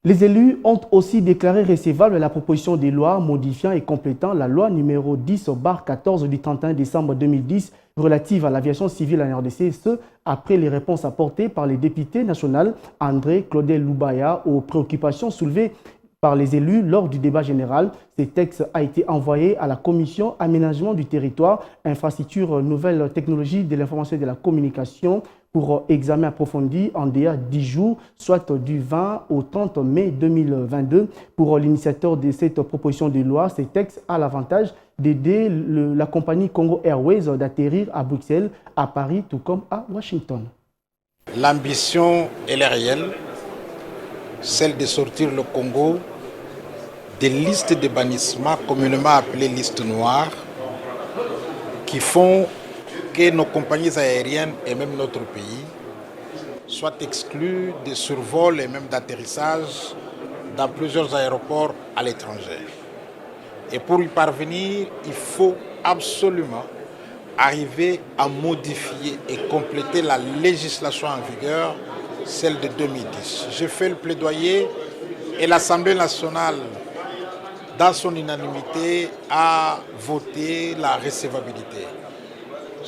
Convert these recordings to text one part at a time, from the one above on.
Les élus ont aussi déclaré recevable la proposition de loi modifiant et complétant la loi numéro 10/14 du 31 décembre 2010 relative à l'aviation civile en RDC, ce après les réponses apportées par les députés nationaux André Claudel Loubaya aux préoccupations soulevées par les élus lors du débat général. Ce texte a été envoyé à la commission aménagement du territoire, infrastructure, nouvelles technologies de l'information et de la communication pour examen approfondi en DA 10 jours, soit du 20 au 30 mai 2022. Pour l'initiateur de cette proposition de loi, ce texte a l'avantage d'aider la compagnie Congo Airways d'atterrir à Bruxelles, à Paris, tout comme à Washington. L'ambition, elle est réelle, celle de sortir le Congo des listes de bannissement, communément appelées listes noires, qui font que nos compagnies aériennes et même notre pays soient exclus des survols et même d'atterrissage dans plusieurs aéroports à l'étranger. Et pour y parvenir, il faut absolument arriver à modifier et compléter la législation en vigueur, celle de 2010. J'ai fait le plaidoyer et l'Assemblée nationale, dans son unanimité, a voté la recevabilité.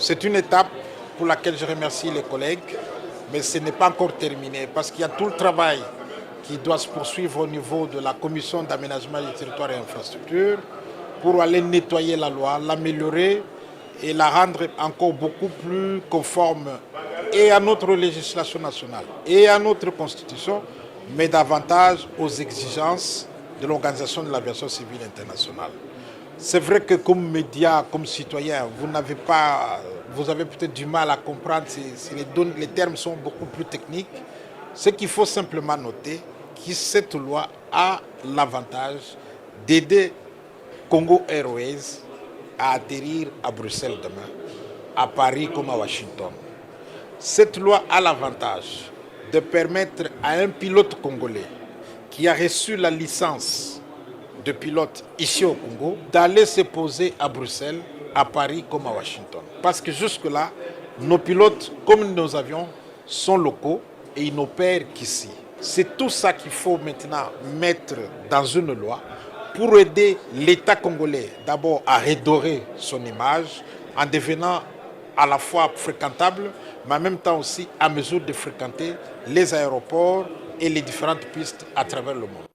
C'est une étape pour laquelle je remercie les collègues, mais ce n'est pas encore terminé parce qu'il y a tout le travail qui doit se poursuivre au niveau de la commission d'aménagement du territoire et infrastructure pour aller nettoyer la loi, l'améliorer et la rendre encore beaucoup plus conforme et à notre législation nationale et à notre constitution, mais davantage aux exigences de l'Organisation de l'aviation civile internationale. C'est vrai que comme média, comme citoyen, vous avez peut-être du mal à comprendre si les termes sont beaucoup plus techniques. Ce qu'il faut simplement noter, que cette loi a l'avantage d'aider Congo Airways à atterrir à Bruxelles demain, à Paris comme à Washington. Cette loi a l'avantage de permettre à un pilote congolais qui a reçu la licence de pilote ici au Congo, d'aller se poser à Bruxelles, à Paris comme à Washington. Parce que jusque-là, nos pilotes, comme nos avions, sont locaux et ils n'opèrent qu'ici. C'est tout ça qu'il faut maintenant mettre dans une loi pour aider l'État congolais d'abord à redorer son image en devenant à la fois fréquentable, mais en même temps aussi à mesure de fréquenter les aéroports et les différentes pistes à travers le monde.